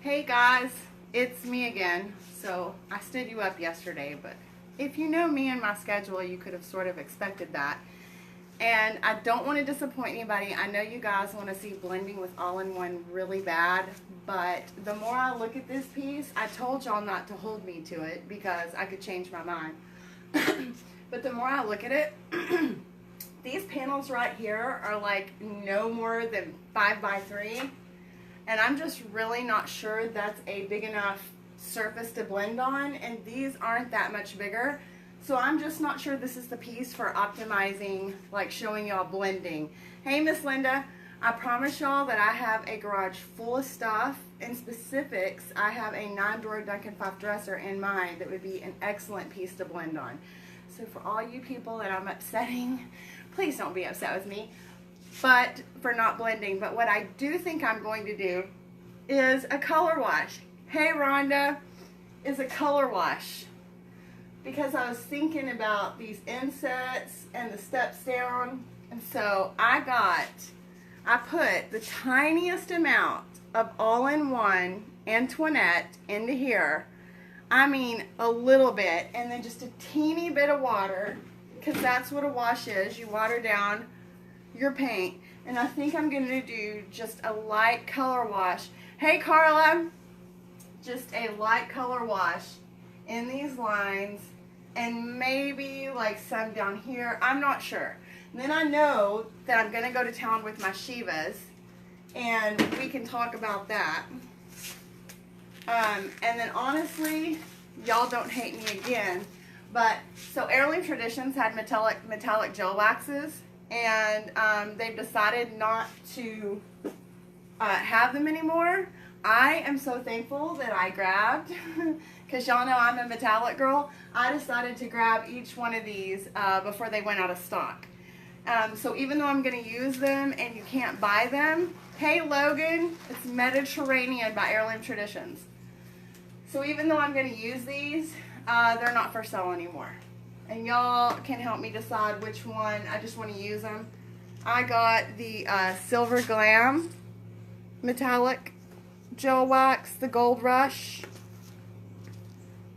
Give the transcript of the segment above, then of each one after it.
Hey guys, it's me again. So I stood you up yesterday, but if you know me and my schedule, you could have sort of expected that. And I don't want to disappoint anybody. I know you guys want to see blending with all-in-one really bad, but the more I look at this piece, I told y'all not to hold me to it because I could change my mind. But the more I look at it, these panels right here are like no more than 5 by 3. And I'm just really not sure that's a big enough surface to blend on, and these aren't that much bigger. So I'm just not sure this is the piece for optimizing, like showing y'all blending. Hey Miss Linda, I promise y'all that I have a garage full of stuff. In specifics, I have a 9-drawer Duncan 5 dresser in mind that would be an excellent piece to blend on. So for all you people that I'm upsetting, please don't be upset with me but for not blending. But what I do think I'm going to do is a color wash. Hey Rhonda, is a color wash. Because I was thinking about these insets and the steps down, and so I put the tiniest amount of all-in-one Antoinette into here. I mean a little bit, and then just a teeny bit of water, because that's what a wash is. You water down your paint. And I think I'm going to do just a light color wash. Hey Carla, just a light color wash in these lines, and maybe like some down here. I'm not sure. And then I know that I'm going to go to town with my Shivas, and we can talk about that. And then honestly, y'all don't hate me again, but so Heirloom Traditions had metallic gel waxes, and they've decided not to have them anymore. I am so thankful that I grabbed, because y'all know I'm a metallic girl. I decided to grab each one of these before they went out of stock. So even though I'm going to use them and you can't buy them, hey Logan, it's Mediterranean by Heirloom Traditions. So even though I'm going to use these, they're not for sale anymore. And y'all can help me decide which one. I just want to use them. I got the Silver Glam metallic gel wax, the Gold Rush,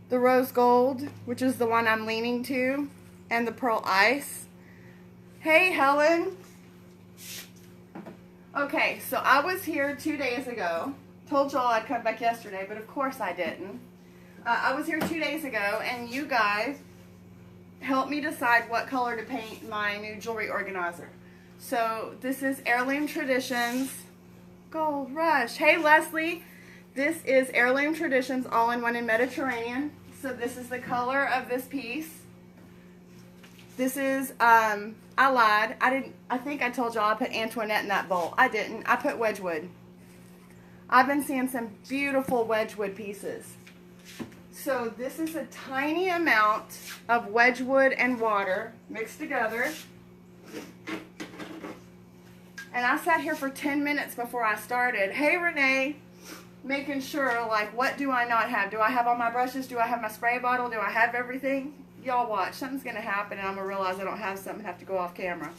the Rose Gold, which is the one I'm leaning to, and the Pearl Ice. Hey Helen. Okay, so I was here 2 days ago. Told y'all I'd come back yesterday, but of course I didn't. I was here 2 days ago, and you guys helped me decide what color to paint my new jewelry organizer. So this is Heirloom Traditions Gold Rush. Hey Leslie, this is Heirloom Traditions all-in-one in Mediterranean. So this is the color of this piece. This is I lied. I think I told y'all I put Antoinette in that bowl. I didn't. I put Wedgwood. I've been seeing some beautiful Wedgwood pieces. So this is a tiny amount of Wedgwood and water mixed together. And I sat here for 10 minutes before I started. Hey Renee, making sure, like, what do I not have? Do I have all my brushes? Do I have my spray bottle? Do I have everything? Y'all watch. Something's going to happen and I'm going to realize I don't have something and have to go off camera.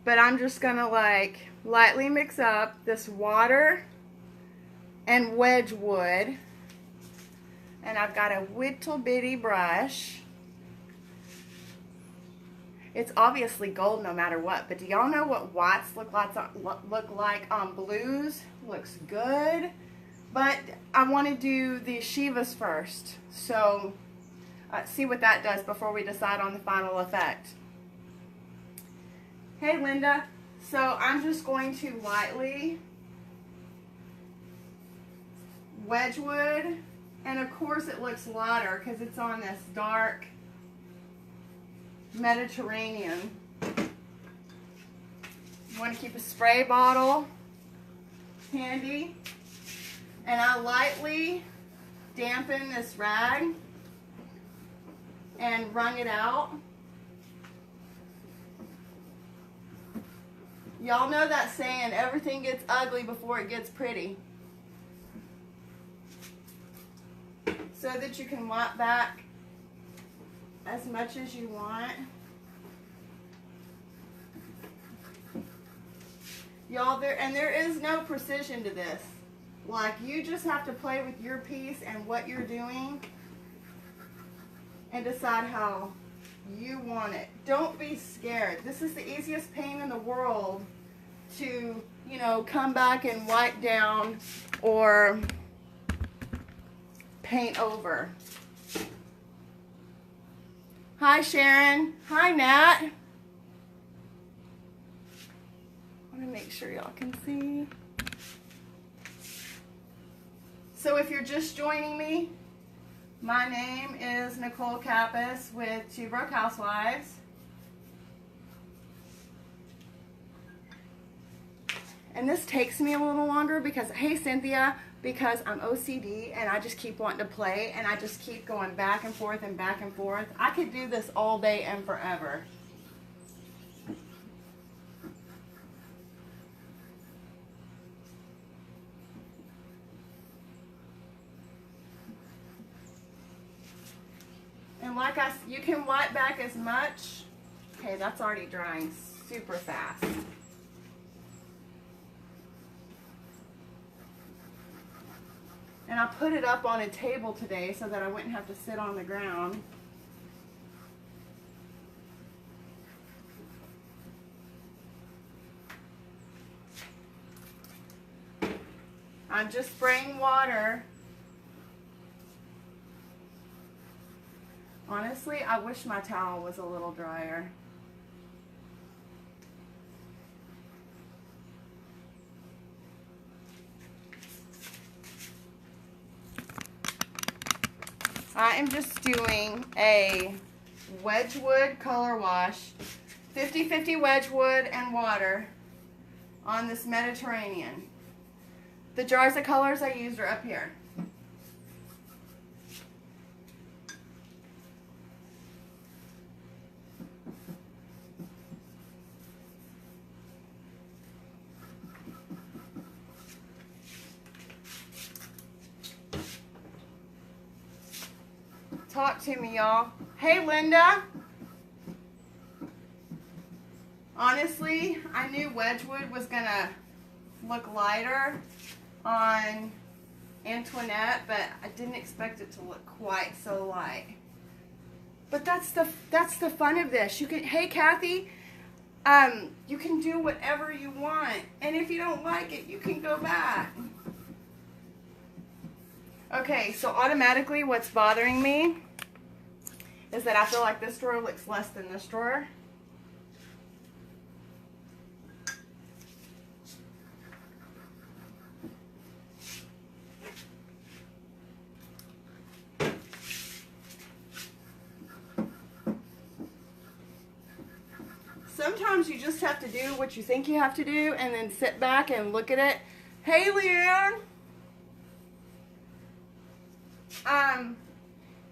But I'm just going to, like, lightly mix up this water and Wedgwood. And I've got a little bitty brush. It's obviously gold no matter what, but do y'all know what whites look like on blues? Looks good. But I want to do the Shivas first. So see what that does before we decide on the final effect. Hey Linda, so I'm just going to lightly Wedgwood. And of course it looks lighter because it's on this dark Mediterranean. You want to keep a spray bottle handy. And I lightly dampen this rag and wrung it out. Y'all know that saying, everything gets ugly before it gets pretty. So that you can wipe back as much as you want. Y'all, there is no precision to this. Like, you just have to play with your piece and what you're doing and decide how you want it. Don't be scared. This is the easiest paint in the world to, you know, come back and wipe down or paint over. Hi, Sharon. Hi, Nat. I want to make sure y'all can see. So if you're just joining me, my name is Nicole Kappas with Two Broke Housewives. And this takes me a little longer because, hey Cynthia, because I'm OCD and I just keep wanting to play and I just keep going back and forth and back and forth. I could do this all day and forever. And like you can wipe back as much. Okay, that's already drying super fast. And I put it up on a table today so that I wouldn't have to sit on the ground. I'm just spraying water. Honestly, I wish my towel was a little drier. I am just doing a Wedgwood color wash, 50-50 Wedgwood and water on this Mediterranean. The jars of colors I used are up here. Talk to me, y'all. Hey, Linda. Honestly, I knew Wedgwood was gonna look lighter on Antoinette, but I didn't expect it to look quite so light. But that's the fun of this. You can, hey Kathy, you can do whatever you want, and if you don't like it, you can go back. Okay, so automatically what's bothering me is that I feel like this drawer looks less than this drawer. Sometimes you just have to do what you think you have to do and then sit back and look at it. Hey, Leanne.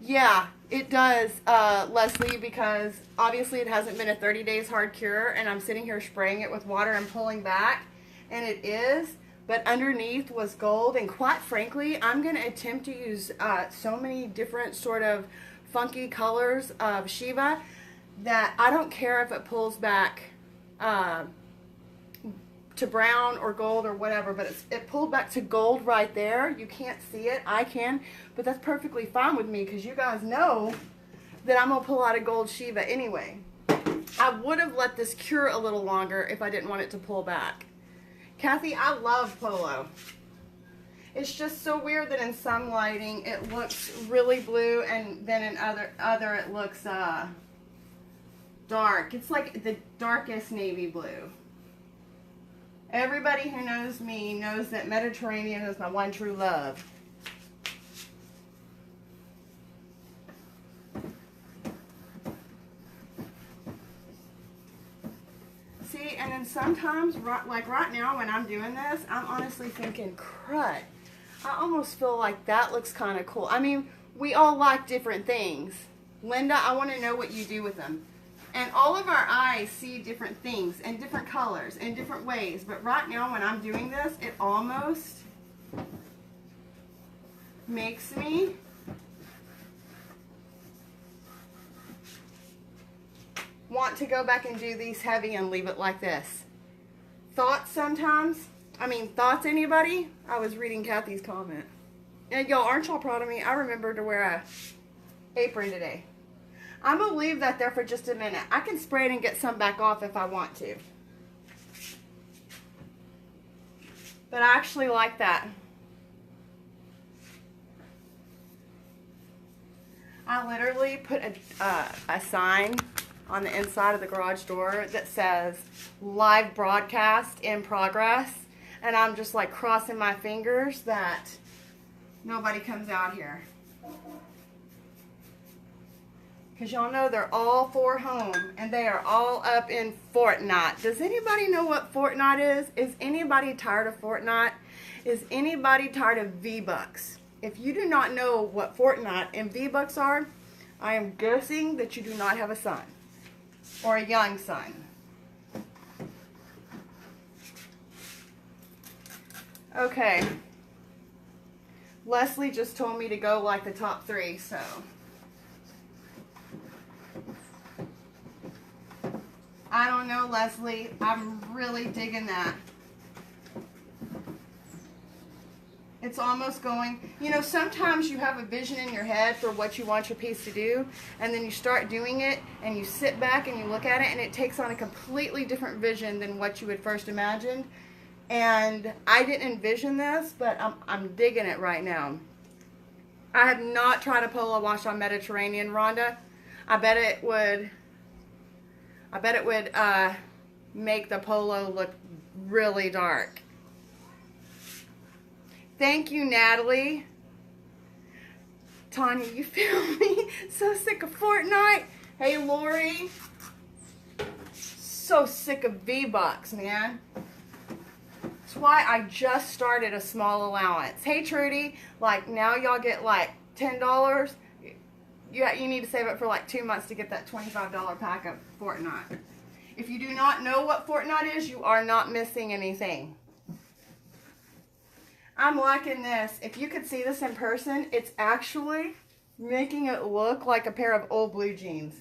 Yeah, it does, Leslie, because obviously it hasn't been a 30 days hard cure, and I'm sitting here spraying it with water and pulling back, and it is, but underneath was gold, and quite frankly, I'm going to attempt to use so many different sort of funky colors of Shiva that I don't care if it pulls back to brown or gold or whatever, but it pulled back to gold right there. You can't see it. I can, but that's perfectly fine with me because you guys know that I'm gonna pull out a gold Shiva anyway. I would have let this cure a little longer if I didn't want it to pull back. Kathy, I love polo. It's just so weird that in some lighting it looks really blue and then in other it looks dark. It's like the darkest navy blue. Everybody who knows me knows that Mediterranean is my one true love. See, and then sometimes, like right now when I'm doing this, I'm honestly thinking, crud, I almost feel like that looks kind of cool. I mean, we all like different things. Linda, I want to know what you do with them. And all of our eyes see different things and different colors in different ways. But right now when I'm doing this, it almost makes me want to go back and do these heavy and leave it like this. Thoughts sometimes? Thoughts, anybody? I was reading Kathy's comment. And y'all, aren't y'all proud of me? I remembered to wear a apron today. I'm going to leave that there for just a minute. I can spray it and get some back off if I want to. But I actually like that. I literally put a sign on the inside of the garage door that says live broadcast in progress. And I'm just like crossing my fingers that nobody comes out here. Because y'all know they're all for home and they are all up in Fortnite. Does anybody know what Fortnite is? Is anybody tired of Fortnite? Is anybody tired of V-Bucks? If you do not know what Fortnite and V-Bucks are, I am guessing that you do not have a son or a young son. Okay. Leslie just told me to go like the top 3, so. I don't know, Leslie. I'm really digging that. It's almost going, you know, sometimes you have a vision in your head for what you want your piece to do, and then you start doing it, and you sit back and you look at it, and it takes on a completely different vision than what you had first imagined. And I didn't envision this, but I'm digging it right now. I have not tried a polo wash on Mediterranean, Rhonda. I bet it would make the polo look really dark. Thank you, Natalie. Tanya, you feel me? So sick of Fortnite. Hey, Lori. So sick of V-Bucks, man. That's why I just started a small allowance. Hey, Trudy. Like, now y'all get like $10. You need to save it for like 2 months to get that $25 pack of Fortnite. If you do not know what Fortnite is, you are not missing anything. I'm liking this. If you could see this in person, it's actually making it look like a pair of old blue jeans.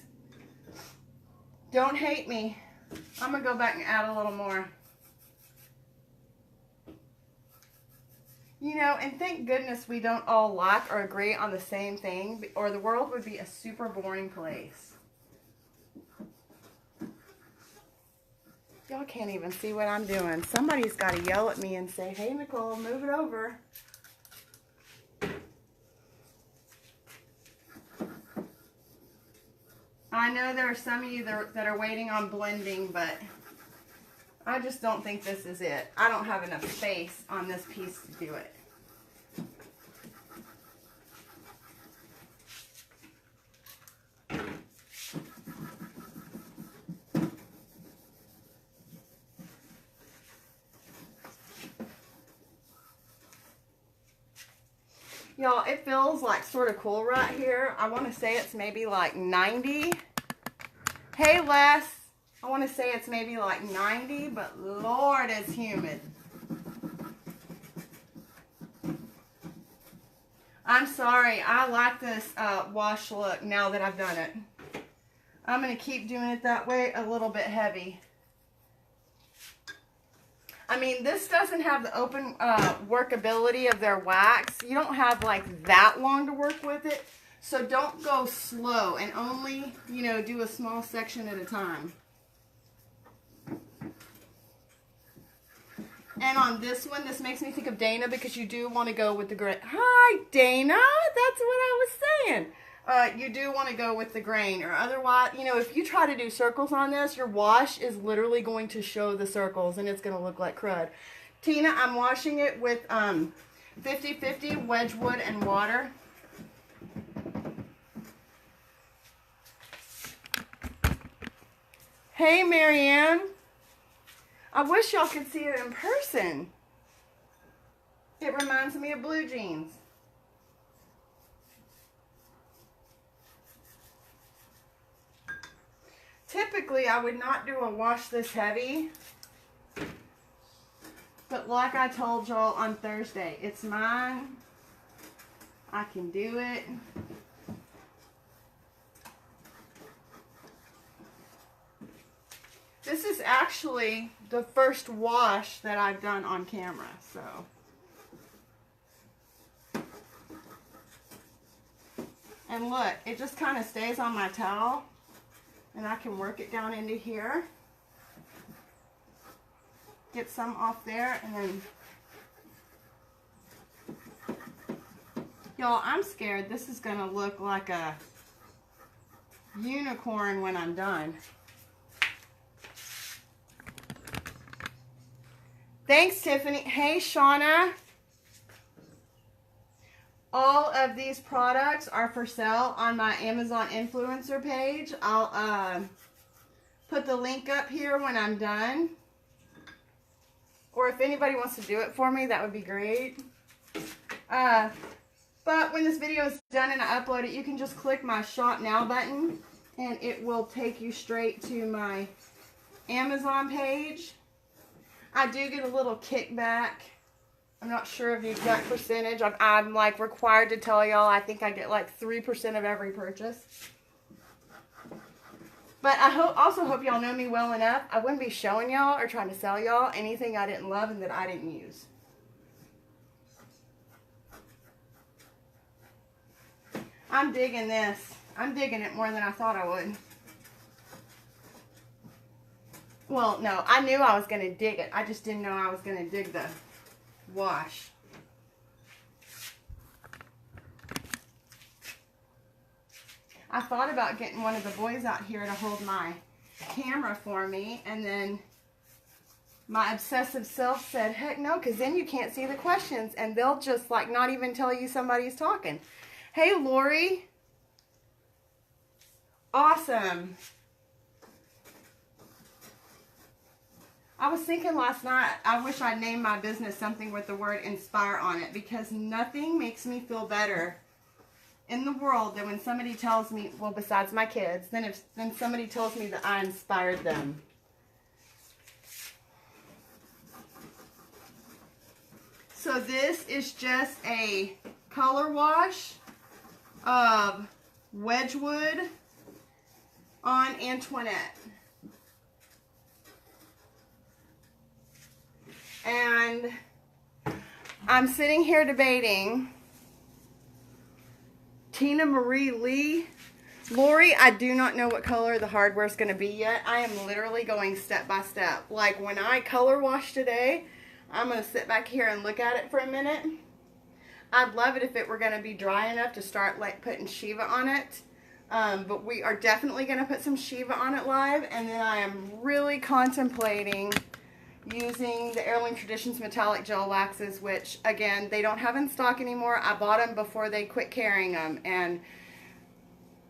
Don't hate me. I'm going to go back and add a little more. You know, and thank goodness we don't all like or agree on the same thing, or the world would be a super boring place. Y'all can't even see what I'm doing. Somebody's got to yell at me and say, hey, Nicole, move it over. I know there are some of you that are waiting on blending, but I just don't think this is it. I don't have enough space on this piece to do it. Y'all, it feels like sort of cool right here. I want to say it's maybe like 90. Hey, Les. I want to say it's maybe like 90, but Lord, it's humid. I'm sorry. I like this wash look now that I've done it. I'm going to keep doing it that way, a little bit heavy. I mean, this doesn't have the open workability of their wax. You don't have like that long to work with it. So don't go slow and only, you know, do a small section at a time. And on this one, this makes me think of Dana because you do want to go with the grain. Hi, Dana. That's what I was saying. You do want to go with the grain, or otherwise, you know, if you try to do circles on this, your wash is literally going to show the circles and it's going to look like crud. Tina, I'm washing it with 50-50 Wedgwood and water. Hey, Marianne. I wish y'all could see it in person. It reminds me of blue jeans. Typically, I would not do a wash this heavy, but like I told y'all on Thursday, it's mine. I can do it. This is actually the first wash that I've done on camera, so. And look, it just kind of stays on my towel, and I can work it down into here. Get some off there, and then, y'all, I'm scared this is gonna look like a unicorn when I'm done. Thanks, Tiffany. Hey, Shauna. All of these products are for sale on my Amazon influencer page. I'll put the link up here when I'm done. Or if anybody wants to do it for me, that would be great. But when this video is done and I upload it, you can just click my Shop Now button and it will take you straight to my Amazon page. I do get a little kickback. I'm not sure of the exact percentage. I'm like required to tell y'all. I think I get like 3% of every purchase. But I also hope y'all know me well enough. I wouldn't be showing y'all or trying to sell y'all anything I didn't love and that I didn't use. I'm digging this. I'm digging it more than I thought I would. Well, no, I knew I was going to dig it. I just didn't know I was going to dig the wash. I thought about getting one of the boys out here to hold my camera for me, and then my obsessive self said, heck no, because then you can't see the questions, and they'll just like not even tell you somebody's talking. Hey, Lori. Awesome. I was thinking last night, I wish I'd named my business something with the word inspire on it, because nothing makes me feel better in the world than when somebody tells me, well, besides my kids, then somebody tells me that I inspired them. So this is just a color wash of Wedgwood on Antoinette. And I'm sitting here debating Tina Marie Lee. Lori, I do not know what color the hardware is going to be yet. I am literally going step by step. Like when I color wash today, I'm going to sit back here and look at it for a minute. I'd love it if it were going to be dry enough to start like putting Shiva on it. But we are definitely going to put some Shiva on it live. And then I am really contemplating using the Heirloom Traditions metallic gel waxes, which again, they don't have in stock anymore. I bought them before they quit carrying them, and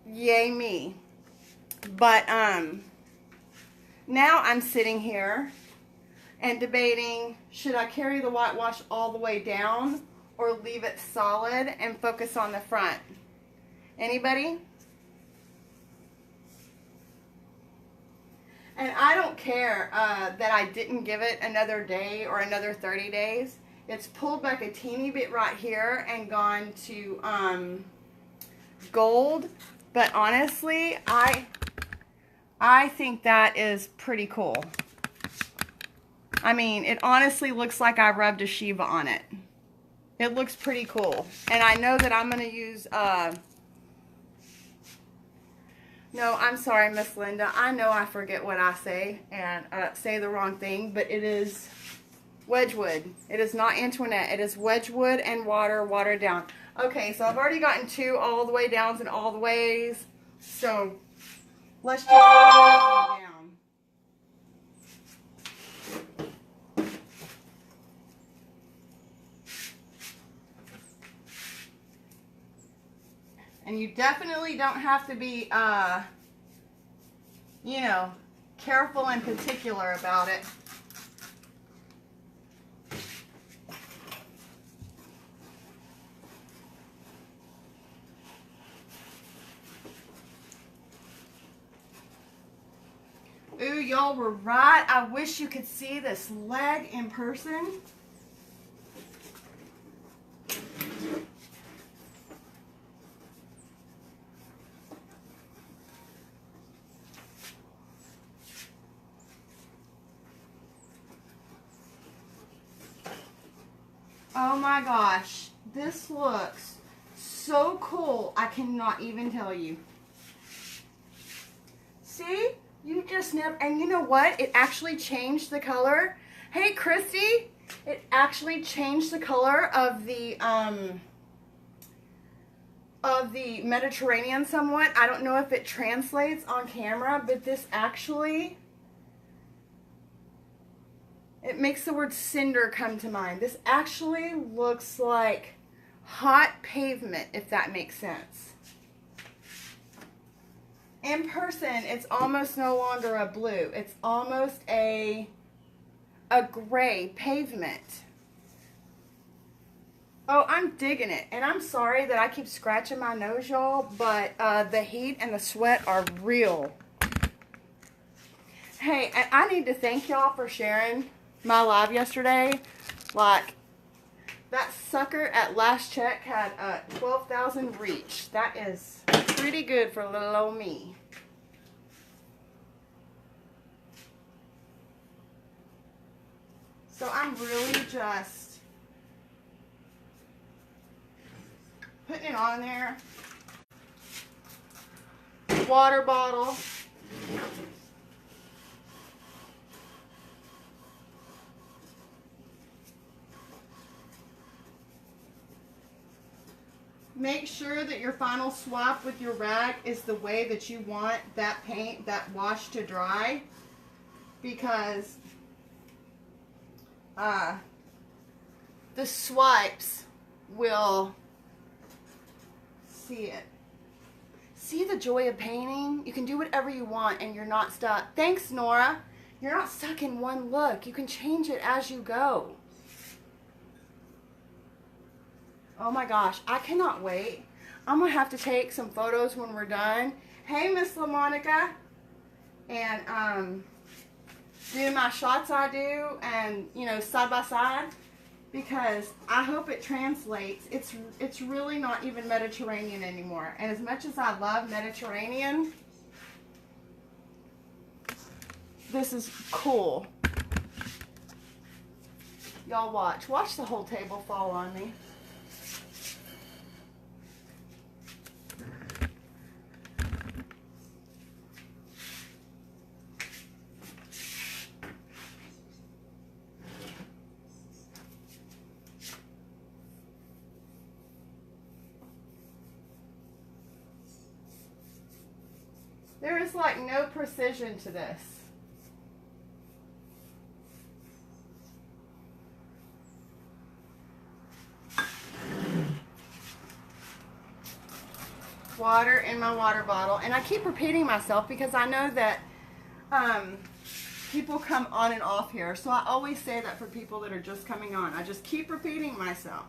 yay me. But now I'm sitting here and debating, should I carry the whitewash all the way down or leave it solid and focus on the front? Anybody? And I don't care that I didn't give it another day or another 30 days. It's pulled back a teeny bit right here and gone to gold. But honestly, I think that is pretty cool. I mean, it honestly looks like I rubbed a Shiva on it. It looks pretty cool. And I know that I'm going to use... No, I'm sorry, Miss Linda. I know I forget what I say and say the wrong thing, but it is Wedgwood. It is not Antoinette. It is Wedgwood and water, watered down. Okay, so I've already gotten 2 all the way downs and all the ways. So let's just go down. And you definitely don't have to be, you know, careful and particular about it. Ooh, y'all were right. I wish you could see this leg in person. Oh my gosh, this looks so cool. I cannot even tell you. See? You just never, and you know what? It actually changed the color. Hey, Christy, it actually changed the color of the Mediterranean somewhat. I don't know if it translates on camera, but this actually, it makes the word cinder come to mind. This actually looks like hot pavement, if that makes sense. In person, it's almost no longer a blue. It's almost a gray pavement. Oh, I'm digging it. And I'm sorry that I keep scratching my nose, y'all, but the heat and the sweat are real. Hey, and I need to thank y'all for sharing my live yesterday. Like, that sucker at last check had 12,000 reach. That is pretty good for little old me. So I'm really just putting it on there. Water bottle. Make sure that your final swap with your rag is the way that you want that paint, that wash to dry, because the swipes will see it. See the joy of painting? You can do whatever you want and you're not stuck. Thanks, Nora. You're not stuck in one look. You can change it as you go. Oh my gosh, I cannot wait. I'm going to have to take some photos when we're done. Hey, Miss LaMonica. And do my shots I do, and, you know, side by side. Because I hope it translates. It's really not even Mediterranean anymore. And as much as I love Mediterranean, this is cool. Y'all watch. Watch the whole table fall on me. There is like no precision to this. Water in my water bottle. And I keep repeating myself because I know that people come on and off here. So I always say that for people that are just coming on. I just keep repeating myself.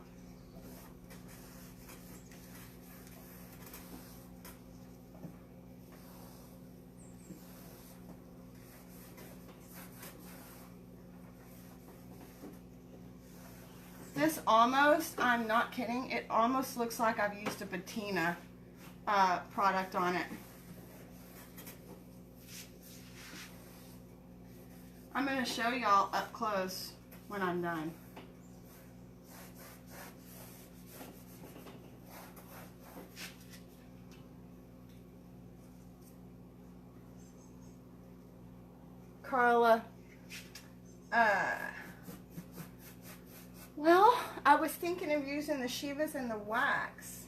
This almost, I'm not kidding, it almost looks like I've used a patina product on it. I'm going to show y'all up close when I'm done. Carla, well, I was thinking of using the Shivas and the wax.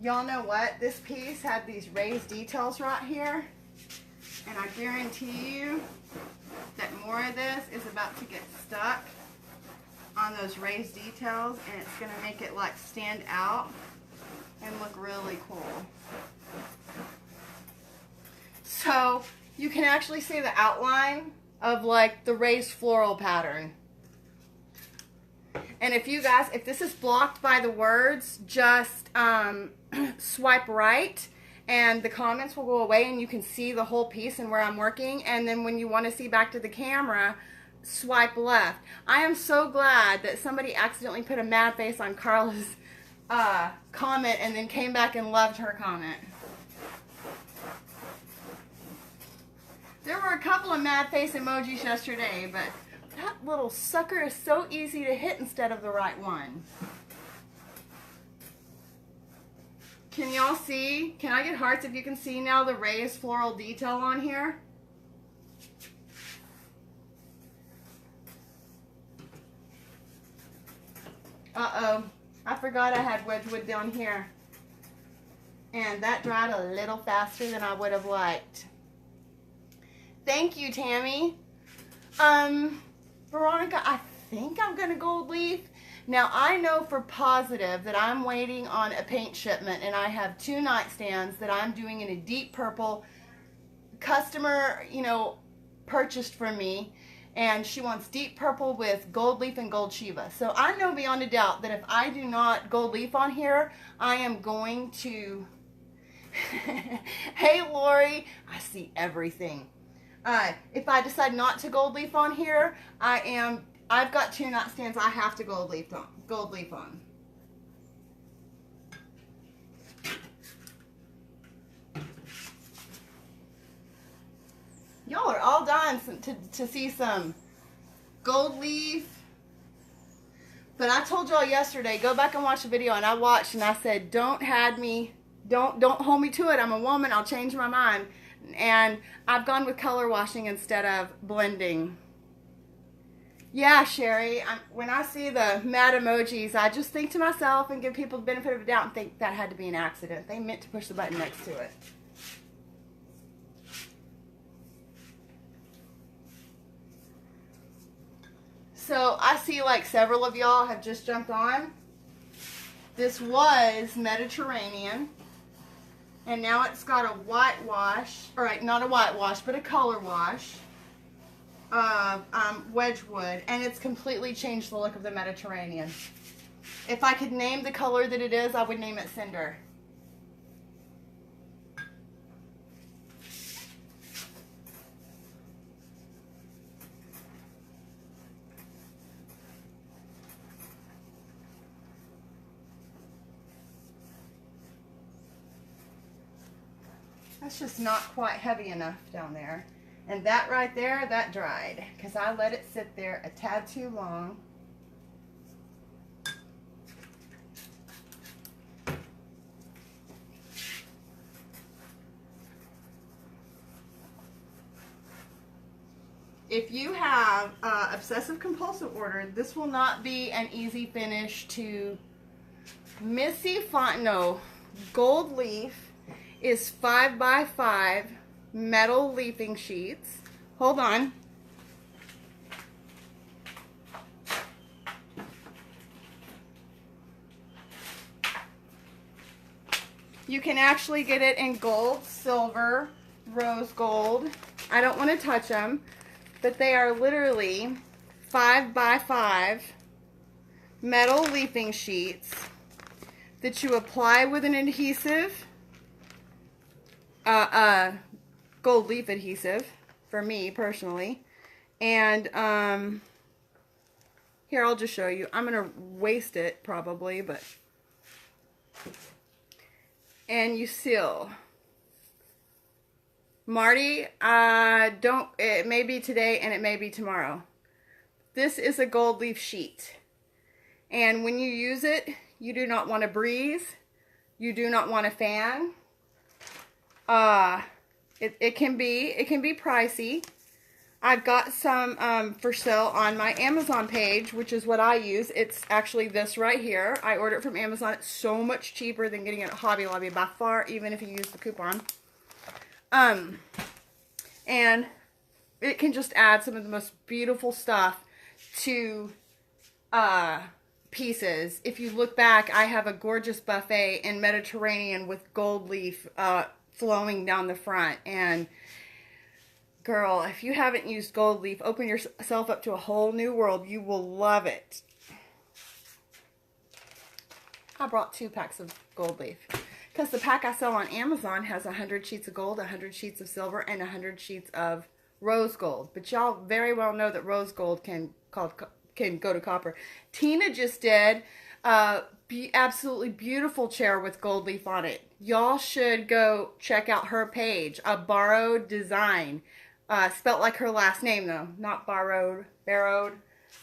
Y'all know what? This piece had these raised details right here. And I guarantee you that more of this is about to get stuck on those raised details. And it's going to make it like stand out and look really cool. So you can actually see the outline of like the raised floral pattern. And if you guys, if this is blocked by the words, just swipe right and the comments will go away and you can see the whole piece and where I'm working. And then when you want to see back to the camera, swipe left. I am so glad that somebody accidentally put a mad face on Carla's comment and then came back and loved her comment. There were a couple of mad face emojis yesterday, but That little sucker is so easy to hit instead of the right one. Can y'all see? Can I get hearts if you can see now the raised floral detail on here? Uh-oh. I forgot I had Wedgwood down here. And that dried a little faster than I would have liked. Thank you, Tammy. Veronica, I think I'm going to gold leaf. Now, I know for positive that I'm waiting on a paint shipment, and I have 2 nightstands that I'm doing in a deep purple. Customer, you know, purchased from me, and she wants deep purple with gold leaf and gold Shiva. So I know beyond a doubt that if I do not gold leaf on here, I am going to... Hey, Lori, I see everything. If I decide not to gold leaf on here, I've got 2 nightstands I have to gold leaf on. Y'all are all dying to see some gold leaf. But I told y'all yesterday, go back and watch the video, and I watched and I said, don't hold me to it. I'm a woman, I'll change my mind. And I've gone with color washing instead of blending. Yeah, Sherry, when I see the mad emojis, I just think to myself and give people the benefit of the doubt and think that had to be an accident. They meant to push the button next to it. So I see like several of y'all have just jumped on. This was Mediterranean. And now it's got a whitewash, or not a whitewash, but a color wash of Wedgwood, and it's completely changed the look of the Mediterranean. If I could name the color that it is, I would name it Cinder. That's just not quite heavy enough down there. And that right there, that dried, because I let it sit there a tad too long. If you have obsessive compulsive order, this will not be an easy finish to. Missy Fontenot Gold Leaf is 5x5 metal leafing sheets. Hold on. You can actually get it in gold, silver, rose gold. I don't want to touch them, but they are literally 5x5 metal leafing sheets that you apply with an adhesive. Gold leaf adhesive for me personally, and here I'll just show you. I'm gonna waste it probably, but and you seal. Marty, it may be today and it may be tomorrow. This is a gold leaf sheet, and when you use it, you do not want to breeze, you do not want to fan. It can be pricey. I've got some for sale on my Amazon page, which is what I use. It's actually this right here. I ordered it from Amazon. It's so much cheaper than getting it at Hobby Lobby by far, even if you use the coupon. And it can just add some of the most beautiful stuff to pieces. If you look back, I have a gorgeous buffet in Mediterranean with gold leaf flowing down the front, and girl, if you haven't used gold leaf, open yourself up to a whole new world. You will love it. I brought 2 packs of gold leaf because the pack I sell on Amazon has 100 sheets of gold, 100 sheets of silver, and 100 sheets of rose gold. But y'all very well know that rose gold can go to copper. Tina just did absolutely beautiful chair with gold leaf on it. Y'all should go check out her page, A Borrowed Design. Spelt like her last name though, not borrowed, barrowed.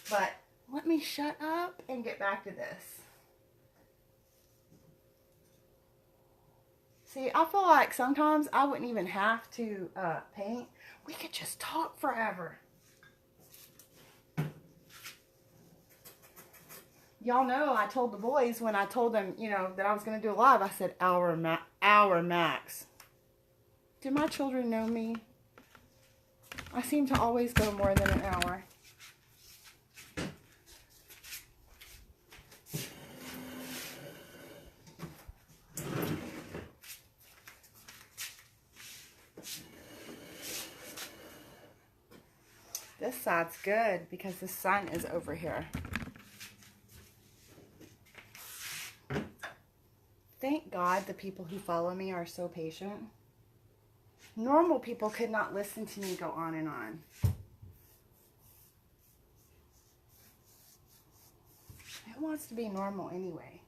But let me shut up and get back to this. See, I feel like sometimes I wouldn't even have to paint. We could just talk forever. Y'all know I told the boys when I told them, you know, that I was going to do a live, I said hour max. Do my children know me? I seem to always go more than an hour. This side's good because the sun is over here. Thank God the people who follow me are so patient. Normal people could not listen to me go on and on. Who wants to be normal anyway?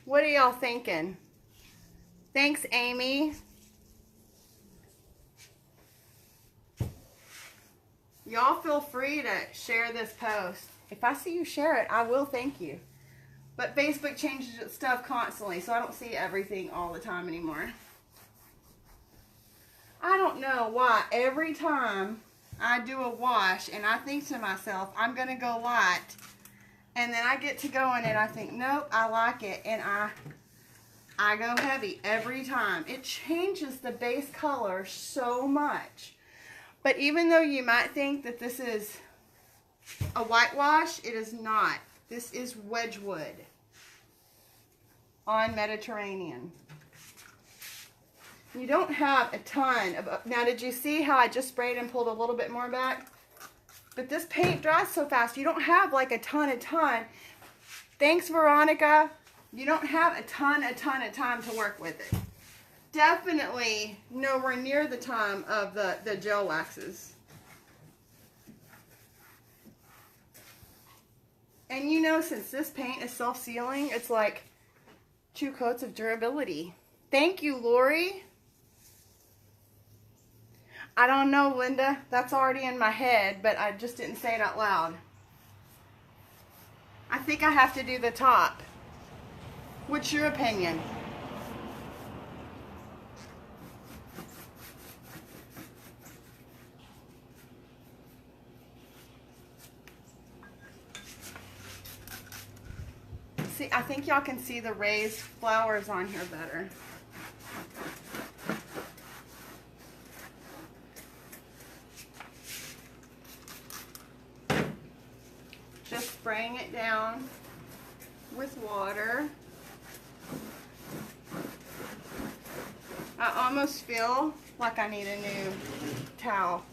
What are y'all thinking? Thanks, Amy. Y'all feel free to share this post. If I see you share it, I will thank you. But Facebook changes its stuff constantly, so I don't see everything all the time anymore. I don't know why every time I do a wash and I think to myself, I'm going to go light, and then I get to going and I think, nope, I like it, and I go heavy every time. It changes the base color so much. But even though you might think that this is a whitewash, it is not. This is Wedgwood on Mediterranean. You don't have a ton of... Now, did you see how I just sprayed and pulled a little bit more back? But this paint dries so fast, you don't have like a ton. Thanks, Veronica. You don't have a ton of time to work with it. Definitely nowhere near the time of the gel waxes. And you know, since this paint is self-sealing, it's like 2 coats of durability. Thank you, Lori. I don't know, Linda. That's already in my head, but I just didn't say it out loud. I think I have to do the top. What's your opinion? See, I think y'all can see the raised flowers on here better. Just spraying it down with water. I almost feel like I need a new towel.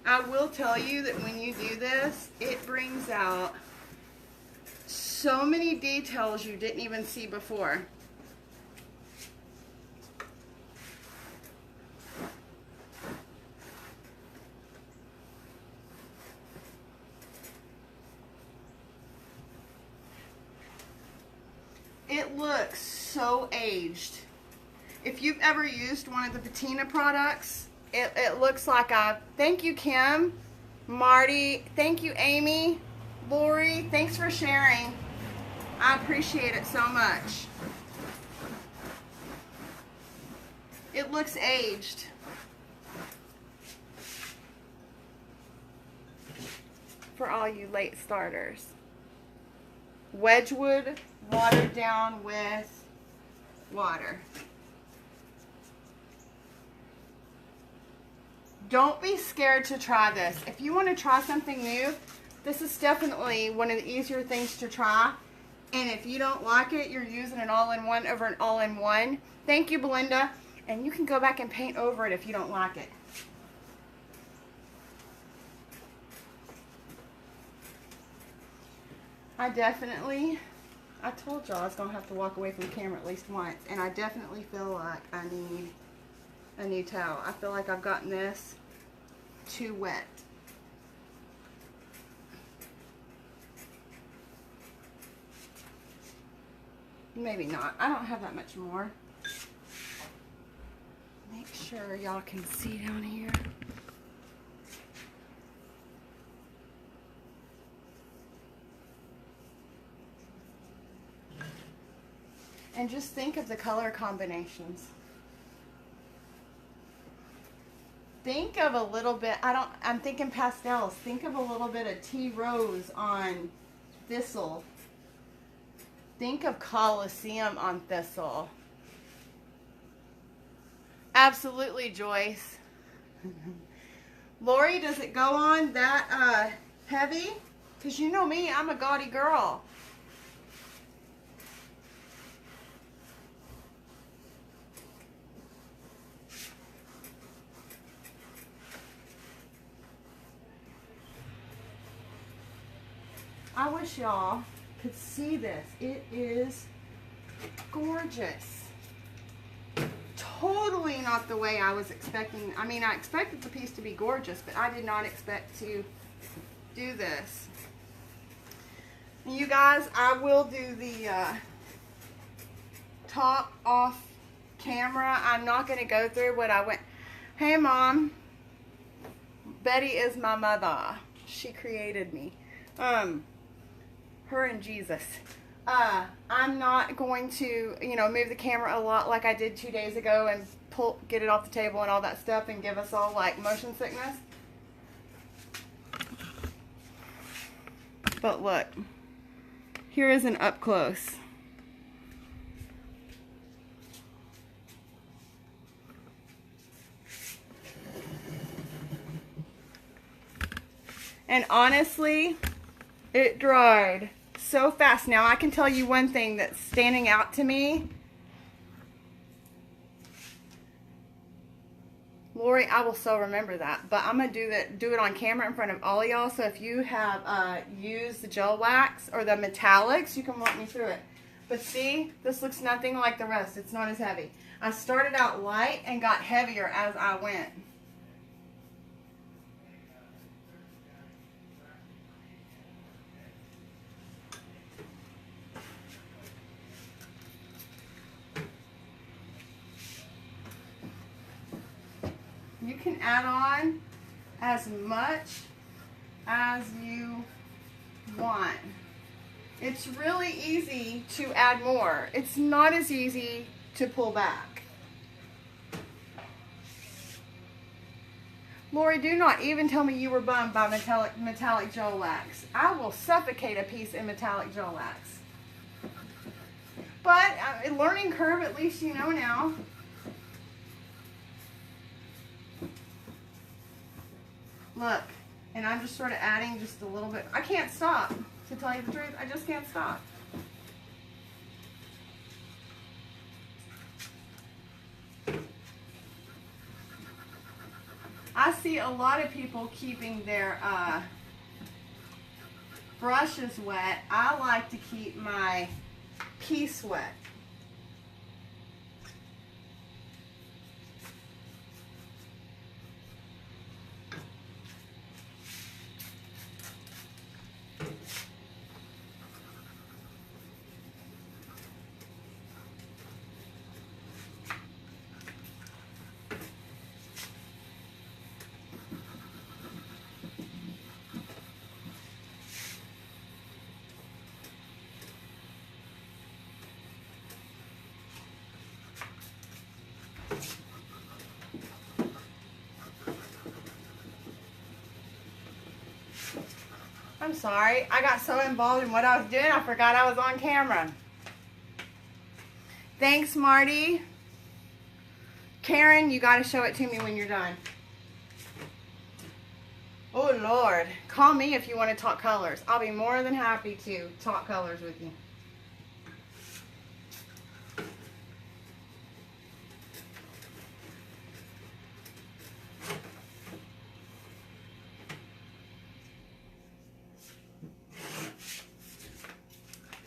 I will tell you that when you do this, it brings out so many details you didn't even see before. It looks so aged. If you've ever used one of the patina products, it looks like thank you, Kim, Marty, thank you, Amy, Lori, thanks for sharing. I appreciate it so much. It looks aged. For all you late starters. Wedgwood watered down with water. Don't be scared to try this. If you want to try something new, this is definitely one of the easier things to try. And if you don't like it, you're using an all-in-one over an all-in-one. Thank you, Belinda. And you can go back and paint over it if you don't like it. I told y'all I was going to have to walk away from the camera at least once. And I definitely feel like I need a new towel. I feel like I've gotten this too wet. Maybe not. I don't have that much more. Make sure y'all can see down here. And just think of the color combinations. Think of a little bit, I'm thinking pastels. Think of a little bit of tea rose on thistle. Think of Colosseum on thistle. Absolutely, Joyce. Lori, does it go on that heavy? Because you know me, I'm a gaudy girl. I wish y'all could see this. It is gorgeous. Totally not the way I was expecting. I mean, I expected the piece to be gorgeous, but I did not expect to do this. And you guys, I will do the top off camera. I'm not going to go through what I went. Hey, Mom. Betty is my mother. She created me. Her and Jesus. I'm not going to, move the camera a lot like I did 2 days ago and get it off the table and all that stuff and give us all like motion sickness. But look, here is an up close. And honestly, it dried so fast. Now I can tell you one thing that's standing out to me. Lori, I will so remember that. But I'm going to do it on camera in front of all of y'all. So if you have used the gel wax or the metallics, you can walk me through it. But see, this looks nothing like the rest. It's not as heavy. I started out light and got heavier as I went. You can add on as much as you want. It's really easy to add more. It's not as easy to pull back. Lori, do not even tell me you were bummed by metallic gel wax. I will suffocate a piece in metallic gel wax. But learning curve, at least you know now. Look, and I'm just sort of adding just a little bit. I can't stop, to tell you the truth. I just can't stop. I see a lot of people keeping their brushes wet. I like to keep my piece wet. I'm sorry. I got so involved in what I was doing, I forgot I was on camera. Thanks, Marty. Karen, you got to show it to me when you're done. Oh, Lord. Call me if you want to talk colors. I'll be more than happy to talk colors with you.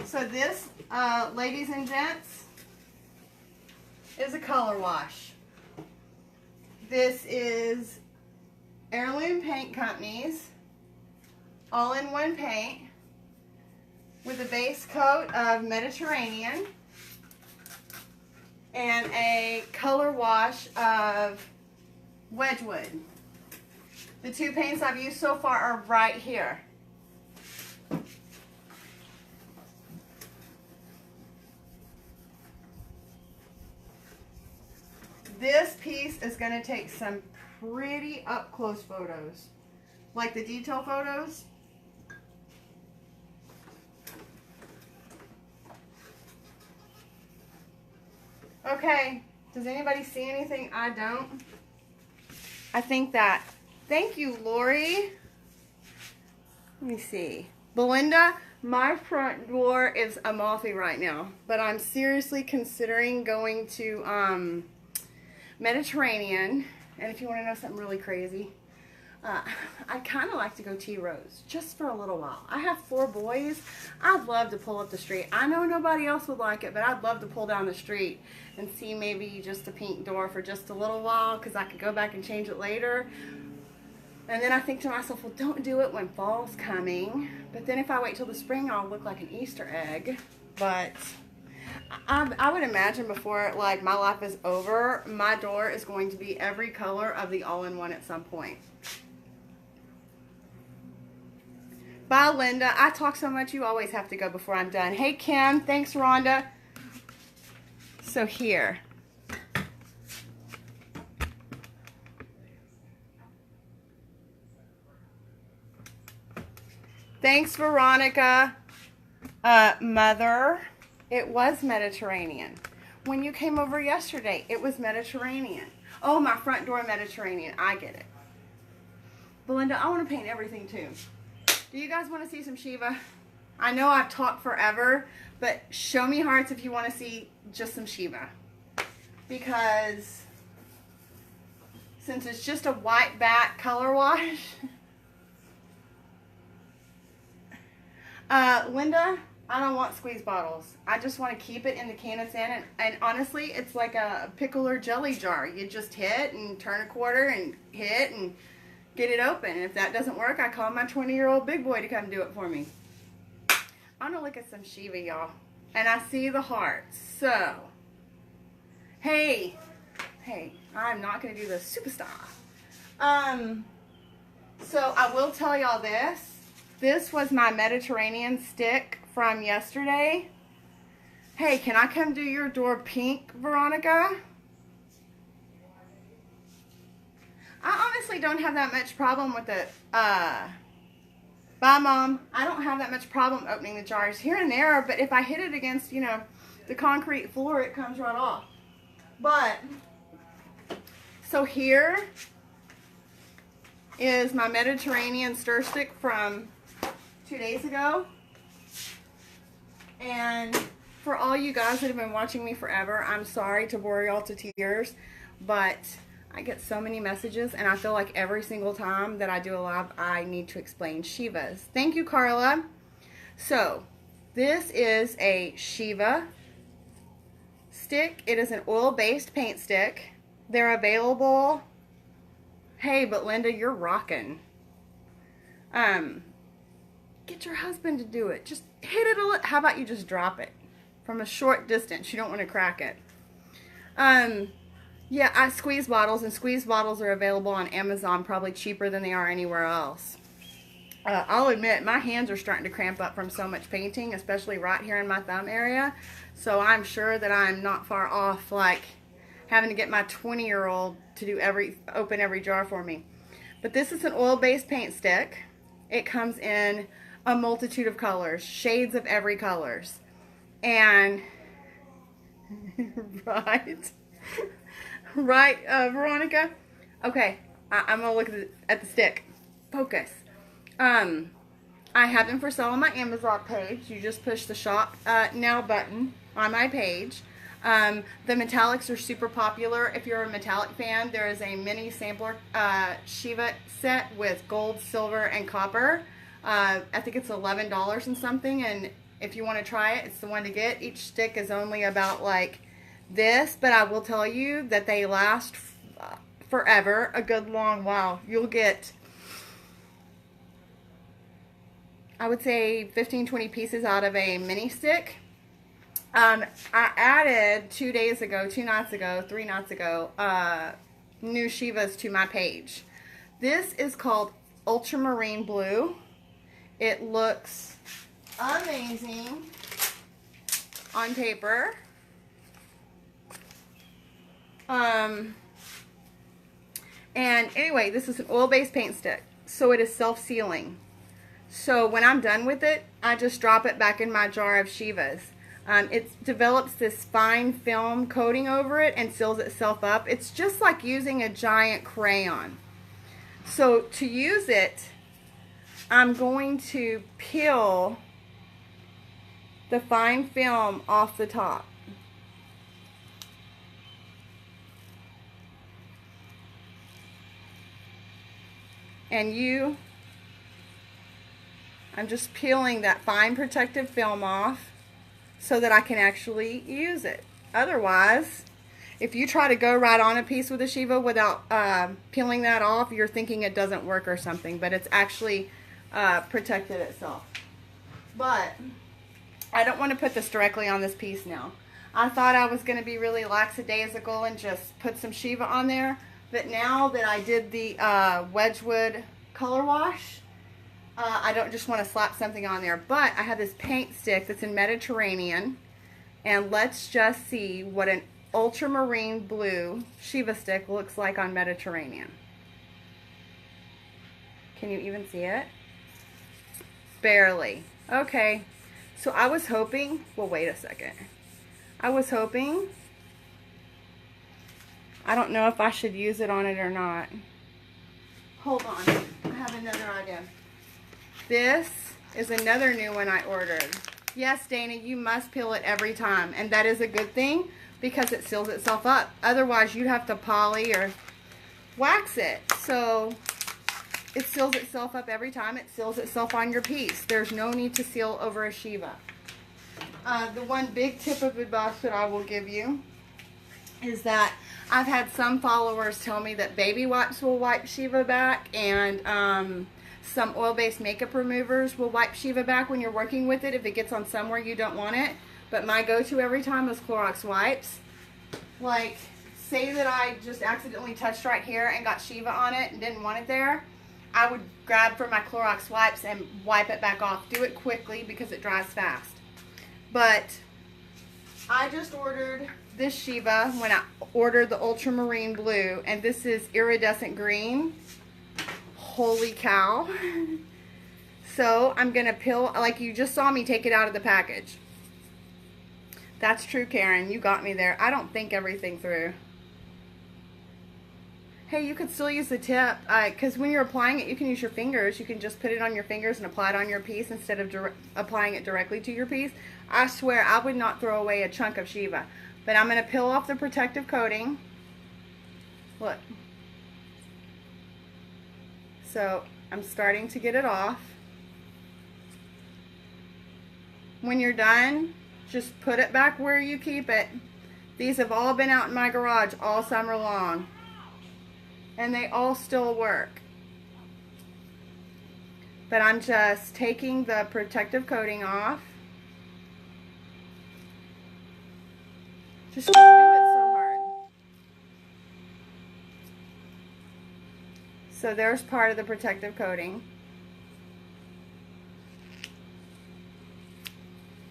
So this, ladies and gents, is a color wash. This is Heirloom Paint Company's all-in-one paint with a base coat of Mediterranean. and a color wash of Wedgwood. The two paints I've used so far are right here. This piece is going to take some pretty up close photos, like the detail photos. Okay, does anybody see anything I don't? I think that, thank you, Lori. Let me see. Belinda, my front door is amalfi right now, but I'm seriously considering going to Mediterranean. And if you want to know something really crazy, I'd kind of like to go Tea Rose just for a little while. I have 4 boys. I'd love to pull up the street. I know nobody else would like it, but I'd love to pull down the street and see maybe just a pink door for just a little while, because I could go back and change it later. And then I think to myself, well, don't do it when fall's coming. But then if I wait till the spring, I'll look like an Easter egg. But I would imagine before like my life is over, my door is going to be every color of the all-in-one at some point. Bye, Linda. I talk so much, you always have to go before I'm done. Hey, Kim. Thanks, Rhonda. So here. Thanks, Veronica. Mother, it was Mediterranean. When you came over yesterday, it was Mediterranean. Oh, my front door Mediterranean. I get it. Belinda, I want to paint everything too. Do you guys want to see some Shiva? I know I've talked forever, but show me hearts if you want to see just some Shiva. Because since it's just a white back color wash, Linda, I don't want squeeze bottles. I just want to keep it in the can it's in. And honestly, it's like a pickle or jelly jar. You just hit and turn a quarter and hit and get it open. And if that doesn't work, I call my 20-year-old big boy to come do it for me. I'm going to look at some Shiva, y'all. And I see the hearts. So, hey, I'm not going to do the superstar. So I will tell y'all this. This was my Mediterranean stick from yesterday. Hey, can I come do your door pink, Veronica? I honestly don't have that much problem with it. Bye, Mom. I don't have that much problem opening the jars here and there, but if I hit it against, you know, the concrete floor, it comes right off. But, so here is my Mediterranean stir stick from 2 days ago. And for all you guys that have been watching me forever, I'm sorry to bore y'all to tears, but I get so many messages, and I feel like every single time that I do a live, I need to explain Shivas. Thank you, Carla. So, this is a Shiva stick. It is an oil-based paint stick. They're available. Hey, but Linda, you're rocking. Get your husband to do it. Just hit it a little. How about you just drop it from a short distance? You don't want to crack it. Yeah, I squeeze bottles, and squeeze bottles are available on Amazon, probably cheaper than they are anywhere else. I'll admit, my hands are starting to cramp up from so much painting, especially right here in my thumb area. So I'm sure that I'm not far off, like having to get my 20-year-old to do open every jar for me. But this is an oil-based paint stick. It comes in a multitude of colors, shades of every colors. And, right, Veronica? Okay, I'm going to look at the stick. Focus. I have them for sale on my Amazon page. You just push the shop now button on my page. The metallics are super popular. If you're a metallic fan, there is a mini sampler Shiva set with gold, silver, and copper. I think it's $11 and something, and if you want to try it, it's the one to get. Each stick is only about like this, but I will tell you that they last forever, a good long while. You'll get, I would say, 15-20 pieces out of a mini stick. I added 2 days ago, 2 nights ago, 3 nights ago, new Shivas to my page. This is called Ultramarine Blue. It looks amazing on paper. And anyway, this is an oil-based paint stick, so it is self-sealing. So when I'm done with it, I just drop it back in my jar of Shivas. It develops this fine film coating over it and seals itself up. It's just like using a giant crayon. So to use it, I'm going to peel the fine film off the top. And I'm just peeling that fine protective film off so that I can actually use it. Otherwise, if you try to go right on a piece with a Shiva without peeling that off, you're thinking it doesn't work or something, but it's actually protected itself. But I don't want to put this directly on this piece now. I thought I was going to be really lackadaisical and just put some Shiva on there, but now that I did the Wedgwood color wash, I don't just want to slap something on there. But I have this paint stick that's in Mediterranean, and let's just see what an ultramarine blue Shiva stick looks like on Mediterranean. Can you even see it? Barely. Okay, so I was hoping, well, wait a second. I was hoping, I don't know if I should use it on it or not. Hold on, I have another idea. This is another new one I ordered. Yes, Dana, you must peel it every time, and that is a good thing because it seals itself up. Otherwise, you'd have to poly or wax it. So it seals itself up every time. It seals itself on your piece. There's no need to seal over a Shiva. The one big tip of advice that I will give you is that I've had some followers tell me that baby wipes will wipe Shiva back, and some oil-based makeup removers will wipe Shiva back when you're working with it if it gets on somewhere you don't want it. But my go-to every time is Clorox wipes. Like, say that I just accidentally touched right here and got Shiva on it and didn't want it there, I would grab for my Clorox wipes and wipe it back off. Do it quickly because it dries fast. But I just ordered this Shiva when I ordered the ultramarine blue, and this is iridescent green. Holy cow. So I'm gonna peel, like you just saw me take it out of the package. That's true, Karen, you got me there. I don't think everything through. Hey, you could still use the tip, because when you're applying it, you can use your fingers. You can just put it on your fingers and apply it on your piece instead of applying it directly to your piece. I swear I would not throw away a chunk of Shiva. But I'm going to peel off the protective coating. Look. So I'm starting to get it off. When you're done, just put it back where you keep it. These have all been out in my garage all summer long, and they all still work. But I'm just taking the protective coating off. Just don't do it so hard. So there's part of the protective coating.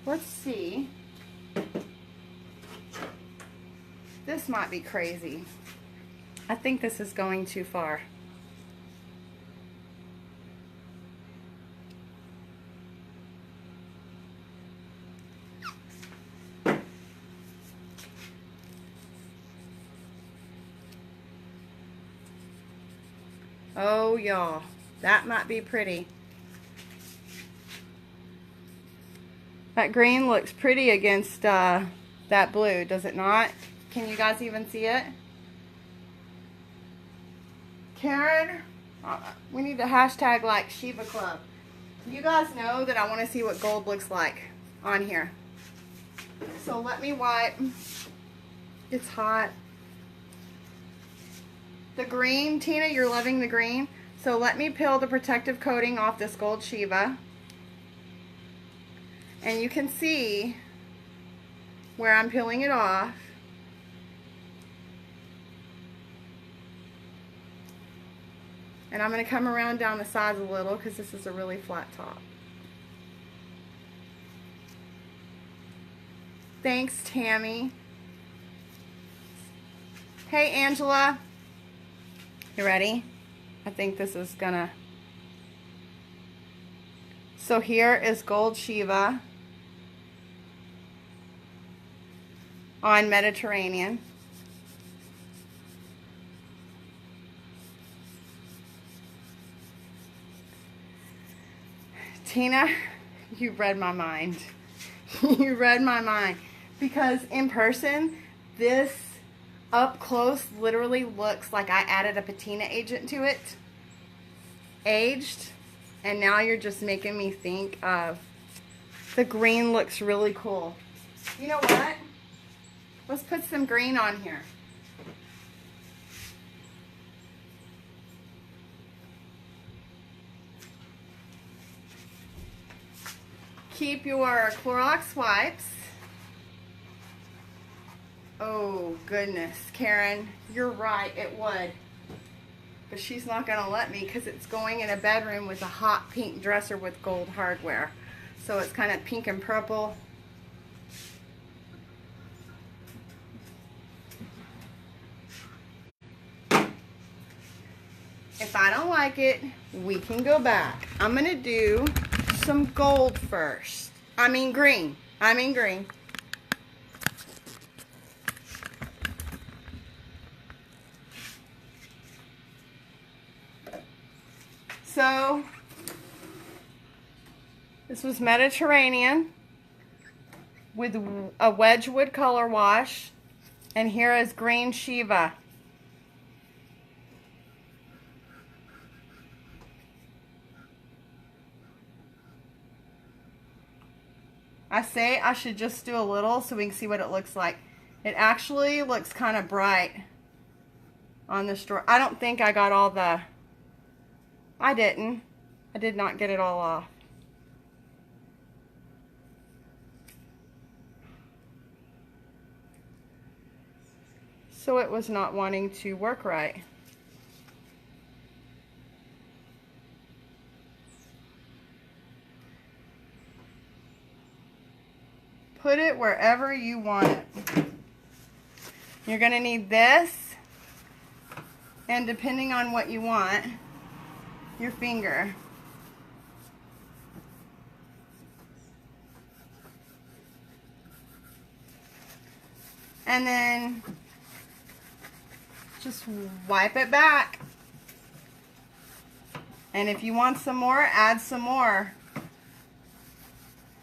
Let's see. This might be crazy. I think this is going too far. Oh, y'all, that might be pretty. That green looks pretty against that blue, does it not? Can you guys even see it? Karen, we need to hashtag like Shiva Club. You guys know that I want to see what gold looks like on here. So let me wipe. It's hot. The green, Tina, you're loving the green. So let me peel the protective coating off this gold Shiva. And you can see where I'm peeling it off. And I'm going to come around down the sides a little because this is a really flat top. Thanks, Tammy. Hey, Angela. You ready? I think this is gonna... So here is Gold Shiva on Mediterranean. Tina, you read my mind. You read my mind. Because in person, this up close literally looks like I added a patina agent to it. Aged. And now you're just making me think of... The green looks really cool. You know what? Let's put some green on here. Keep your Clorox wipes. Oh, goodness. Karen, you're right. It would. But she's not going to let me because it's going in a bedroom with a hot pink dresser with gold hardware. So it's kind of pink and purple. If I don't like it, we can go back. I'm going to do some gold first. I mean green. So, this was Mediterranean with a Wedgwood color wash. And here is green Shiva. I say I should just do a little so we can see what it looks like. It actually looks kind of bright on the straw. I don't think I got all the... I didn't. I did not get it all off. So it was not wanting to work right. Put it wherever you want it. You're going to need this, and depending on what you want, your finger. And then just wipe it back. And if you want some more, add some more.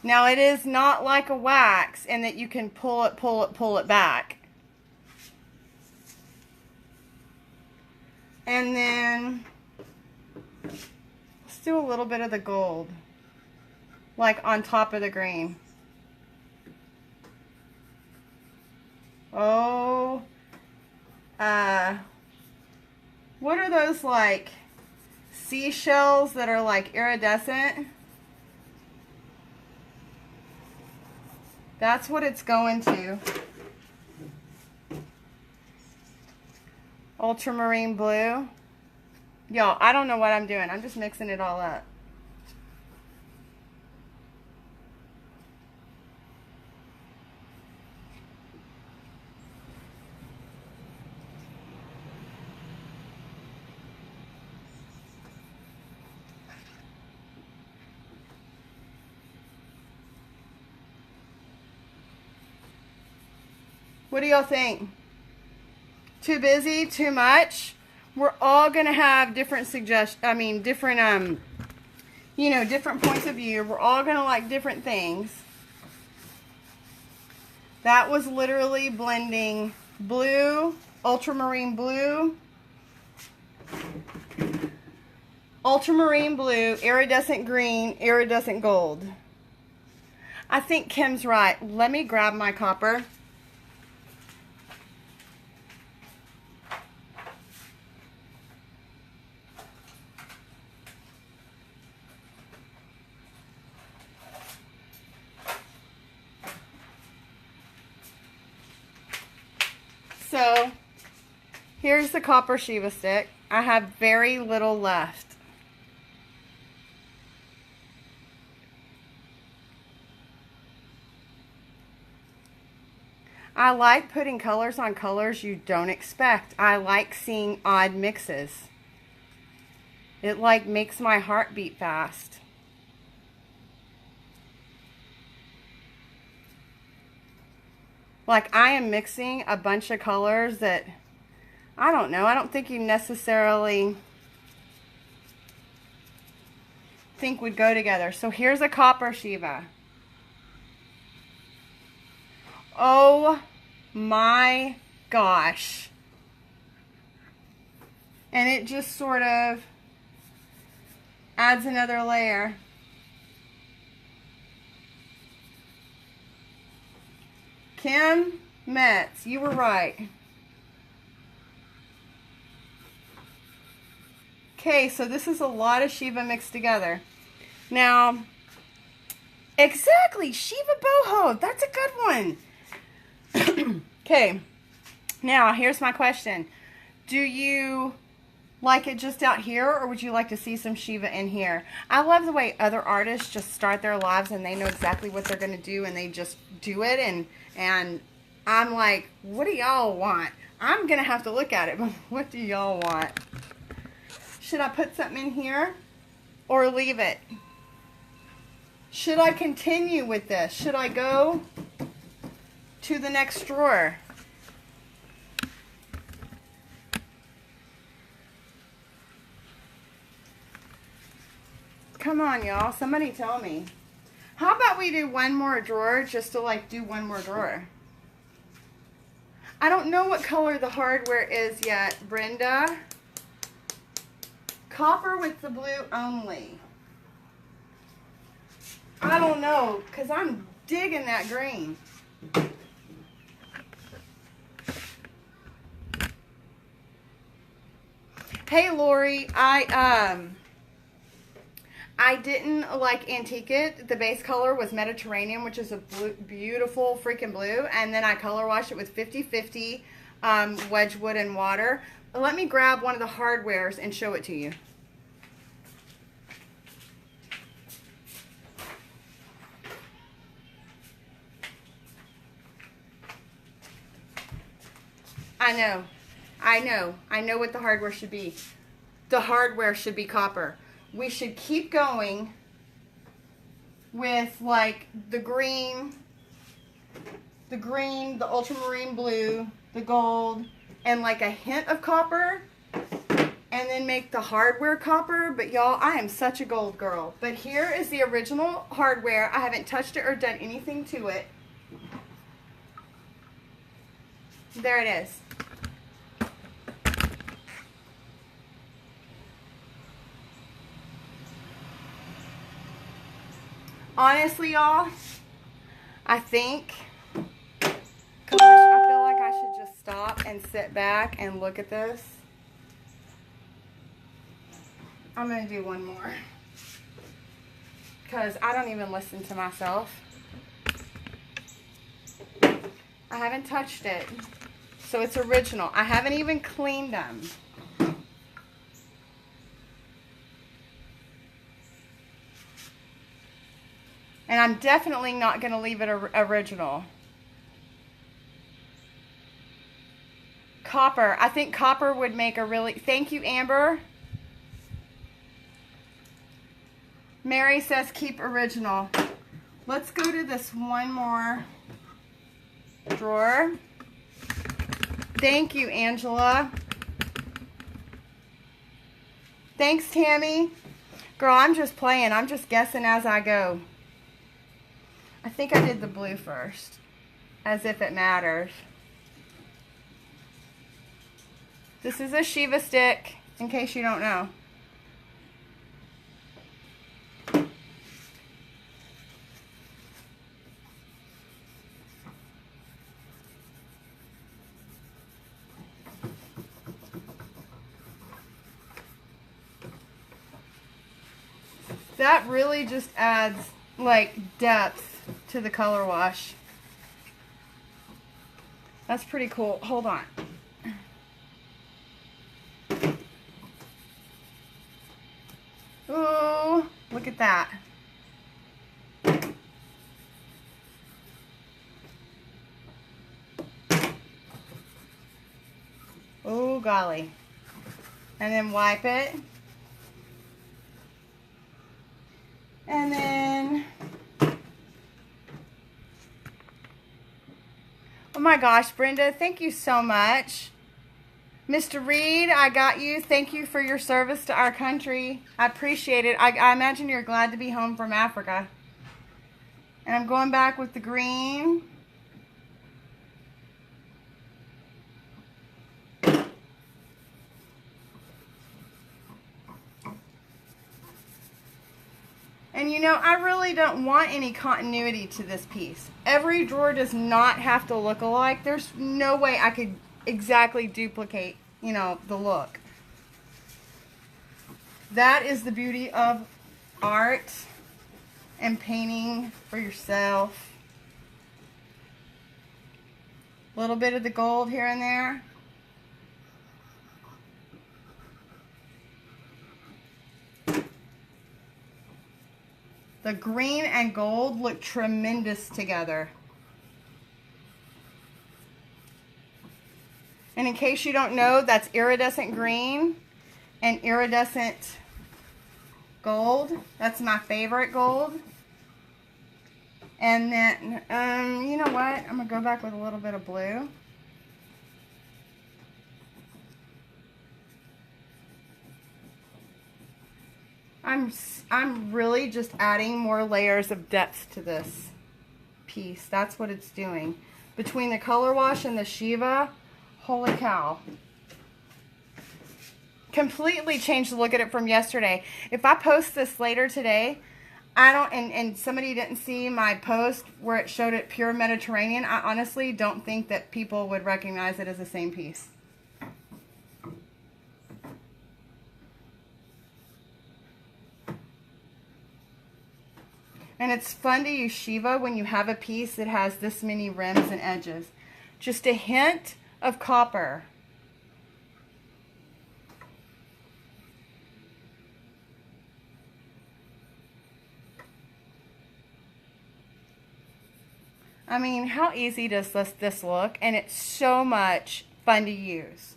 Now it is not like a wax in that you can pull it back. And then let's do a little bit of the gold, like on top of the green. Oh, what are those like seashells that are like iridescent? That's what it's going to. Ultramarine blue. Y'all, I don't know what I'm doing. I'm just mixing it all up. What do y'all think? Too busy? Too much? We're all going to have different different, you know, different points of view. We're all going to like different things. That was literally blending blue, ultramarine blue, iridescent green, iridescent gold. I think Kim's right. Let me grab my copper. So here's the copper Shiva stick. I have very little left. I like putting colors on colors you don't expect. I like seeing odd mixes. It like makes my heart beat fast. Like I am mixing a bunch of colors that, I don't know, I don't think you necessarily think would go together. So here's a copper Shiva. Oh my gosh. And it just sort of adds another layer. Kim Metz, you were right. Okay, so this is a lot of Shiva mixed together. Now, exactly, Shiva boho, that's a good one. Okay, now here's my question. Do you like it just out here, or would you like to see some Shiva in here? I love the way other artists just start their lives and they know exactly what they're going to do and they just do it, and I'm like, what do y'all want? I'm going to have to look at it, but what do y'all want? Should I put something in here or leave it? Should I continue with this? Should I go to the next drawer? Come on, y'all. Somebody tell me. How about we do one more drawer just to like do one more drawer? I don't know what color the hardware is yet, Brenda. Copper with the blue only. I don't know, because I'm digging that green. Hey, Lori, I didn't like antique it. The base color was Mediterranean, which is a beautiful freaking blue. And then I color washed it with 50-50 Wedgwood and water. Let me grab one of the hardwares and show it to you. I know what the hardware should be. The hardware should be copper. We should keep going with like the green, the ultramarine blue, the gold, and like a hint of copper, and then make the hardware copper. But y'all, I am such a gold girl. But here is the original hardware. I haven't touched it or done anything to it. There it is. Honestly, y'all, I think, gosh, I feel like I should just stop and sit back and look at this. I'm going to do one more, because I don't even listen to myself. I haven't touched it, so it's original. I haven't even cleaned them. And I'm definitely not going to leave it original. Copper. I think copper would make a really... Thank you, Amber. Mary says keep original. Let's go to this one more drawer. Thank you, Angela. Thanks, Tammy. Girl, I'm just playing. I'm just guessing as I go. I think I did the blue first, as if it matters. This is a Shiva stick, in case you don't know. That really just adds, like, depth to the color wash. That's pretty cool. Hold on. at that. Oh, golly. And then wipe it. And then, oh my gosh, Brenda, thank you so much. Mr. Reed, I got you. Thank you for your service to our country. I appreciate it. I imagine you're glad to be home from Africa. And I'm going back with the green. And you know, I really don't want any continuity to this piece. Every drawer does not have to look alike. There's no way I could exactly duplicate, you know, the look. That is the beauty of art and painting for yourself. A little bit of the gold here and there. The green and gold look tremendous together. And in case you don't know, that's iridescent green and iridescent gold. That's my favorite gold. And then, you know what? I'm going to go back with a little bit of blue. I'm really just adding more layers of depth to this piece. That's what it's doing. Between the color wash and the Shiva, holy cow. Completely changed the look at it from yesterday. If I post this later today, and somebody didn't see my post where it showed it pure Mediterranean, I honestly don't think that people would recognize it as the same piece. And it's fun to use Shiva when you have a piece that has this many rims and edges. Just a hint of copper. I mean, how easy does this look? And it's so much fun to use.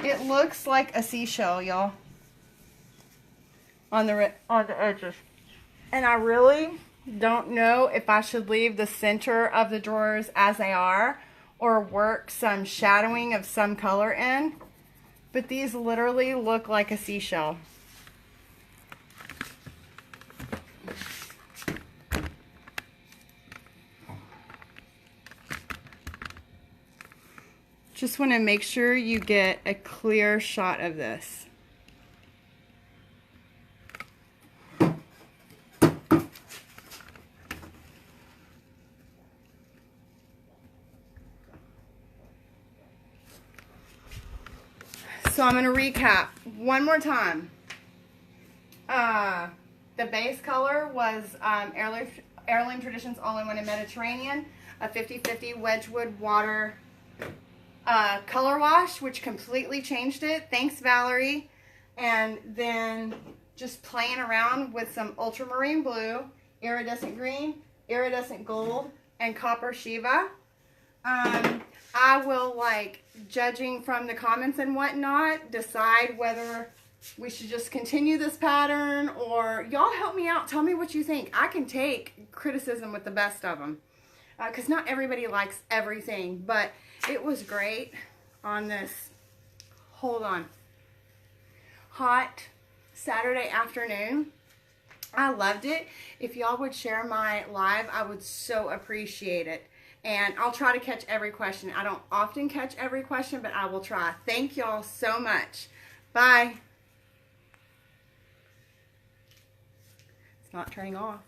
It looks like a seashell, y'all, on the edges. And I really don't know if I should leave the center of the drawers as they are or work some shadowing of some color in. But these literally look like a seashell. Just want to make sure you get a clear shot of this. So I'm going to recap one more time. The base color was Heirloom Traditions All-in-One in Mediterranean, a 50/50 Wedgwood water color wash, which completely changed it. Thanks, Valerie. And then just playing around with some ultramarine blue, iridescent green, iridescent gold, and copper Shiva. I will, like, judging from the comments and whatnot, decide whether we should just continue this pattern, or y'all help me out. Tell me what you think. I can take criticism with the best of them, because not everybody likes everything, but it was great on this, hold on, hot Saturday afternoon. I loved it. If y'all would share my live, I would so appreciate it. And I'll try to catch every question. I don't often catch every question, but I will try. Thank y'all so much. Bye. It's not turning off.